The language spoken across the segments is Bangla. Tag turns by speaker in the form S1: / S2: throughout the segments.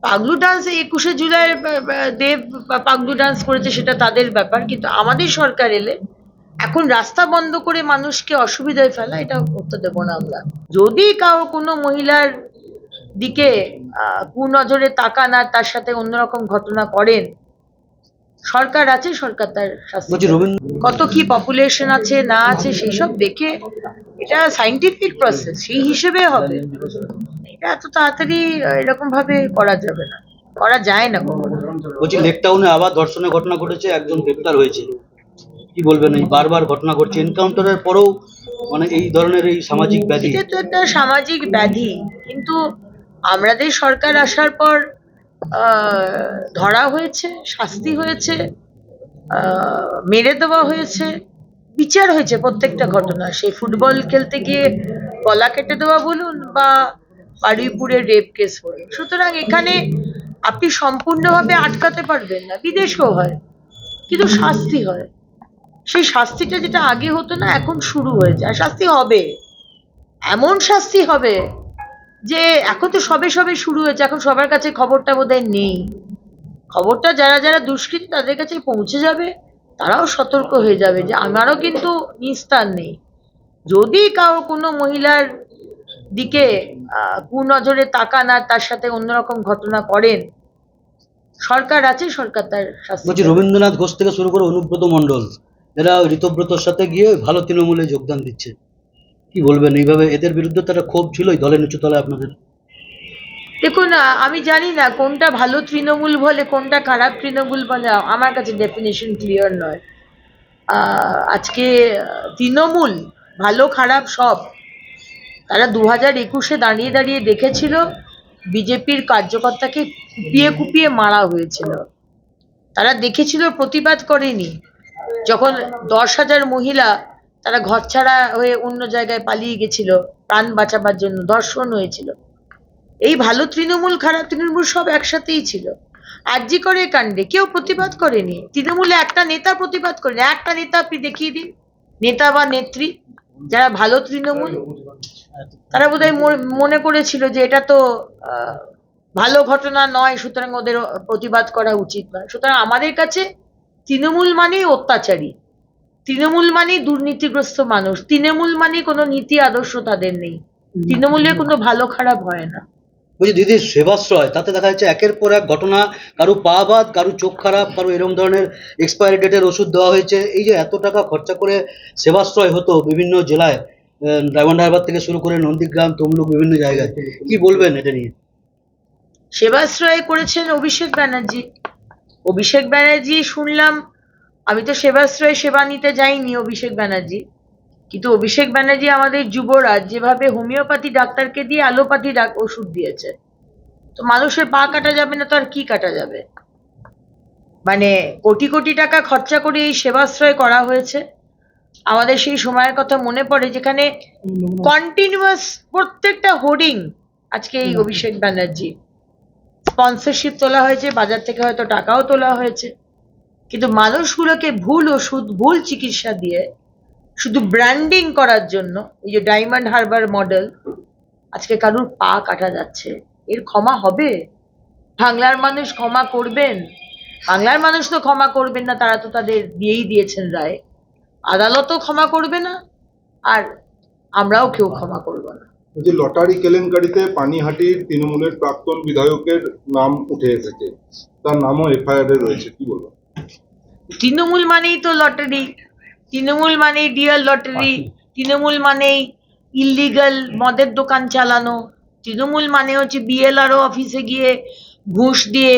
S1: পাগলু ডান্স ২১শে জুলাই দেব পাগলু ডান্স করেছে, সেটা তাদের ব্যাপার। কিন্তু আমাদের সরকার এলে এখন রাস্তা বন্ধ করে মানুষকে অসুবিধায় ফেলা, এটা করতে দেবো না আমরা। যদি কোনো মহিলার দিকে কুনজরে তাকান আর তার সাথে অন্যরকম ঘটনা করেন, সরকার আছে, সরকার তার শাস্তি দেবে। কত কি পপুলেশন আছে না আছে সেই সব দেখে, এটা সাইন্টিফিক প্রসেস, সেই হিসেবে হবে। এটা এত তাড়াতাড়ি এরকম ভাবে করা যাবে না, করা যায় না।
S2: বলছি লেক টাউনে আবার ধর্ষণের ঘটনা ঘটেছে, একজন গ্রেপ্তার হয়েছে, কি বলবেন? এই বারবার ঘটনা ঘটছে, এনকাউন্টারের পরেও মানে এই ধরনের এই সামাজিক ব্যাধি।
S1: এটা তো একটা সামাজিক ব্যাধি, কিন্তু আমাদের সরকার আসার পর ধরা হয়েছে, শাস্তি হয়েছে, মেরে দেওয়া হয়েছে, বিচার হয়েছে প্রত্যেকটা ঘটনা। সেই ফুটবল খেলতে গিয়ে গলা কেটে দেওয়া বলুন বা বারুইপুরের রেপ কেস বলুন। সুতরাং এখানে আপনি সম্পূর্ণভাবে আটকাতে পারবেন না, বিদেশেও হয়, কিন্তু শাস্তি হয়। সেই শাস্তিটা যেটা আগে হতো না, এখন শুরু হয়েছে, আর শাস্তি হবে, এমন শাস্তি হবে যে এখন তো সবে সবে শুরু হয়েছে, এখন সবার কাছে খবরটা বোধহয় নেই। খবরটা যারা যারা দুষ্কৃতী তাদের কাছে পৌঁছে যাবে, তারাও সতর্ক হয়ে যাবে যে আমারও কিন্তু নিস্তার নেই। যদি কোনো মহিলার দিকে কুনজরে তাকান আর তার সাথে অন্যরকম ঘটনা করেন, সরকার আছে, সরকার তার শাস্তি
S2: বলছি
S1: দেবে।
S2: রবীন্দ্রনাথ ঘোষ থেকে শুরু করে অনুব্রত মণ্ডল, এরা ঋতব্রতর সাথে গিয়ে ভালো তৃণমূলে যোগদান দিচ্ছে, কি বলবেন? এইভাবে এদের বিরুদ্ধে তারা ক্ষোভ ছিল দলের নিচু তলায় আপনাদের?
S1: দেখুন, আমি জানি না কোনটা ভালো তৃণমূল বলে কোনটা খারাপ তৃণমূল বলে, আমার কাছে ডেফিনেশন ক্লিয়ার নয়। আজকে তৃণমূল ভালো খারাপ সব, তারা 2021-এ দাঁড়িয়ে দাঁড়িয়ে দেখেছিল বিজেপির কার্যকর্তাকে কুপিয়ে কুপিয়ে মারা হয়েছিল, তারা দেখেছিল, প্রতিবাদ করেনি। যখন 10,000 মহিলা তারা ঘরছাড়া হয়ে অন্য জায়গায় পালিয়ে গেছিল প্রাণ বাঁচাবার জন্য, ধর্ষণ হয়েছিল, এই ভালো তৃণমূল খারাপ তৃণমূল সব একসাথেই ছিল। আরজি করে কাণ্ডে কেউ প্রতিবাদ করেনি, তৃণমূলে একটা নেতা প্রতিবাদ করেনি। একটা নেতা আপনি দেখিয়ে দিন, নেতা বা নেত্রী যারা ভালো তৃণমূল, তারা বোধহয় মনে করেছিল যে এটা তো ভালো ঘটনা নয়, সুতরাং ওদের প্রতিবাদ করা উচিত নয়। সুতরাং আমাদের কাছে তৃণমূল মানেই অত্যাচারী, তৃণমূল মানেই দুর্নীতিগ্রস্ত মানুষ, তৃণমূল মানে কোনো নীতি আদর্শ তাদের নেই, তৃণমূলে কোনো ভালো খারাপ হয় না।
S2: বলছি দিদির সেবাশ্রয়, তাতে দেখা যাচ্ছে একের পর এক ঘটনা, কারো পা বাদ, কারো চোখ খারাপ, কারো এরকম ধরনের এক্সপায়ারি ডেটের ওষুধ দেওয়া হয়েছে। এই যে এত টাকা খরচা করে সেবাশ্রয় হতো বিভিন্ন জেলায়, ডায়মন্ড হারবার থেকে শুরু করে নন্দীগ্রাম, তমলুক, বিভিন্ন জায়গায়, কি বলবেন এটা নিয়ে?
S1: সেবাশ্রয় করেছেন অভিষেক ব্যানার্জি। অভিষেক ব্যানার্জি শুনলাম, আমি তো সেবাশ্রয় সেবা নিতে যাইনি অভিষেক ব্যানার্জি, কিন্তু অভিষেক ব্যানার্জি আমাদের যুবরাজ যেভাবে হোমিওপ্যাথি ডাক্তারকে দিয়ে অ্যালোপ্যাথি ওষুধ দিয়েছে, তো মানুষের পা কাটা যাবে না তো আর কি কাটা যাবে? মানে কোটি কোটি টাকা খরচা করে এই সেবাশ্রয় করা হয়েছে। আমাদের সেই সময়ের কথা মনে পড়ে যেখানে কন্টিনিউয়াস প্রত্যেকটা হোর্ডিং আজকে এই অভিষেক ব্যানার্জি, স্পন্সরশিপ তোলা হয়েছে, বাজার থেকে হয়তো টাকাও তোলা হয়েছে, কিন্তু মানুষগুলোকে ভুল ওষুধ, ভুল চিকিৎসা দিয়ে শুধু ব্র্যান্ডিং করার জন্য এই যে ডায়মন্ড হারবার মডেল, আজকে কারুর পা কাটা যাচ্ছে, এর ক্ষমা হবে? বাংলার মানুষ ক্ষমা করবেন? বাংলার মানুষ তো ক্ষমা করবেন না, তারা তো তাদের দিয়েই দিয়েছেন রায়, আদালতও ক্ষমা করবে না, আর আমরাও কেউ ক্ষমা করবো না।
S3: যে লটারি কেলেঙ্কারিতে পানিহাটির তৃণমূলের প্রাক্তন বিধায়কের নাম উঠে এসেছে, তার নামও এফআইআর এ রয়েছে, কি বলবো?
S1: তৃণমূল মানেই তো লটারি, তৃণমূল মানেই ডিয়ার লটারি, তৃণমূল মানেই ইলিগাল মদের দোকান চালানো, তৃণমূল মানে হচ্ছে বিএলআরও অফিসে গিয়ে ঘুষ দিয়ে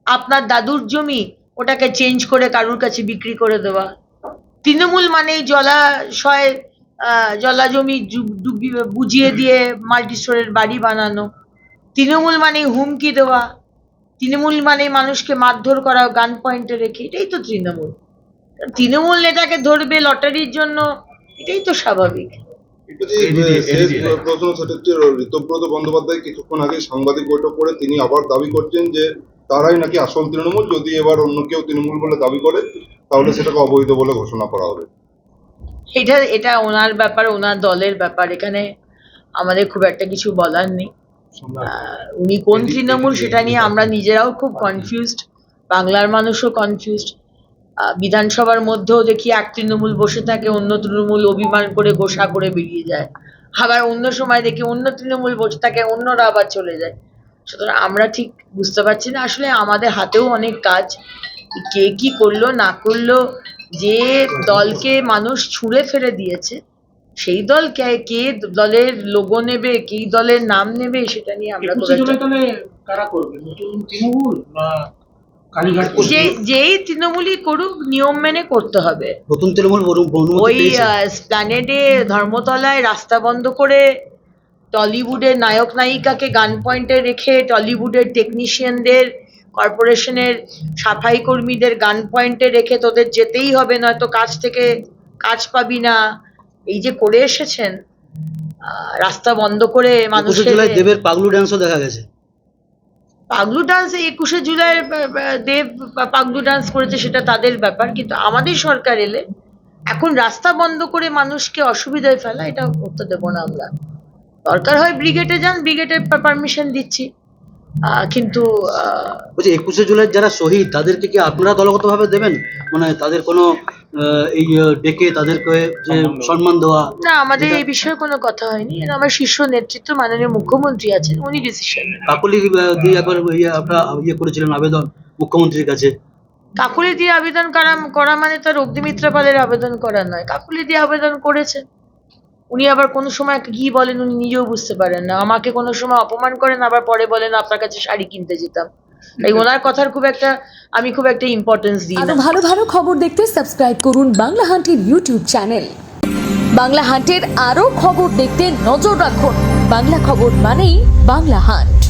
S1: আপনার দাদুর জমি ওটাকে চেঞ্জ করে কারুর কাছে বিক্রি করে দেওয়া, তৃণমূল মানেই জলাশয় জলা জমি বুঝিয়ে দিয়ে মাল্টিস্টোরের বাড়ি বানানো, তৃণমূল মানেই হুমকি দেওয়া, তৃণমূল মানে মানুষকে মারধর করা গান পয়েন্টে রেখে, এটাই তো তৃণমূল। তৃণমূল নেতাকে ধরবে লটারির জন্য, এটাই তো স্বাভাবিক।
S3: প্রশ্ন সেটা হচ্ছে, ঋতব্রত বন্দ্যোপাধ্যায় কিছুক্ষণ আগে সাংবাদিক বৈঠক করে তিনি আবার দাবি করছেন যে তারাই নাকি আসল তৃণমূল, যদি এবার অন্য কেউ তৃণমূল বলে দাবি করে তাহলে সেটাকে অবৈধ বলে ঘোষণা করা হবে।
S1: এটা ওনার ব্যাপার, ওনার দলের ব্যাপার, এখানে আমাদের খুব একটা কিছু বলার নেই। উনি কোন তৃণমূল সেটা নিয়ে আমরা নিজেরাও খুব কনফিউজড, বাংলার মানুষও কনফিউজড। বিধানসভার মধ্যেও দেখি এক তৃণমূল বসে থাকে, অন্য তৃণমূল অভিমান করে গোসা করে বেরিয়ে যায়, আবার অন্য সময় দেখি অন্য তৃণমূল বসে থাকে, অন্যরা আবার চলে যায়। সুতরাং আমরা ঠিক বুঝতে পারছি না, আসলে আমাদের হাতেও অনেক কাজ, কে কি করলো না করলো। যে দলকে মানুষ ছুঁড়ে ফেলে দিয়েছে সেই দল কে দলের লোগো নেবে, কি দলের নাম নেবে, সেটা নিয়ে আমরা
S4: কারা করবে, নতুন তৃণমূল না কালীঘাট?
S1: যেই তৃণমূলই করুক নিয়ম মেনে করতে হবে।
S2: নতুন তৃণমূল
S1: ওই স্প্ল্যানেডে ধর্মতলায় রাস্তা বন্ধ করে টলিউডের নায়ক নায়িকাকে গান পয়েন্টে রেখে, টলিউডের টেকনিশিয়ানদের, কর্পোরেশনের সাফাই কর্মীদের গান পয়েন্টে রেখে তোদের যেতেই হবে, নয়তো কাজ থেকে কাজ পাবি না, এই যে করে এসেছেন, রাস্তা বন্ধ করে মানুষের।
S2: দেবের পাগলু ডান্সও দেখা গেছে।
S1: পাগলু ডান্স 21শে জুলাই দেব পাগলু ডান্স করেছে, সেটা তাদের ব্যাপার, কিন্তু আমাদের সরকার এলে এখন রাস্তা বন্ধ করে মানুষকে অসুবিধায় ফেলা, এটা করতে দেবো না আমরা। দরকার হয় ব্রিগেডে যান, ব্রিগেডের পারমিশন দিচ্ছি, কিন্তু
S2: বলছি 21শে জুলাই যারা শহীদ তাদেরকে কি আপনারা দলগতভাবে দেবেন, মানে তাদের কোনো এই ডেকে তাদেরকে যে সম্মান দেওয়া?
S1: না, আমাদের এই বিষয়ে কোনো কথা হয়নি। আমার শীর্ষ নেতৃত্ব মাননীয় মুখ্যমন্ত্রী আছেন, উনি ডিসিশন।
S2: কাকলি দিয়ে একবার আপনারা করেছিলেন আবেদন মুখ্যমন্ত্রীর কাছে।
S1: কাকুলি দিয়ে আবেদন করা মানে তার অগ্নিমিত্রা পালের আবেদন করা নয়। কাকুলি দিয়ে আবেদন করেছেন, উনি আবার কোনো সময় কি বলেন উনি নিজেও বুঝতে পারেন না। আমাকে কোনো সময় অপমান করেন, আবার পরে বলেন আপনার কাছে শাড়ি কিনতে যেতাম। তাই ওনার কথার আমি খুব একটা ইম্পর্টেন্স দিই না।
S5: ভালো ভালো খবর দেখতে সাবস্ক্রাইব করুন বাংলা হান্টের ইউটিউব চ্যানেল। বাংলা হান্টের আরও খবর দেখতে নজর রাখুন। বাংলা খবর মানেই বাংলা হান্ট।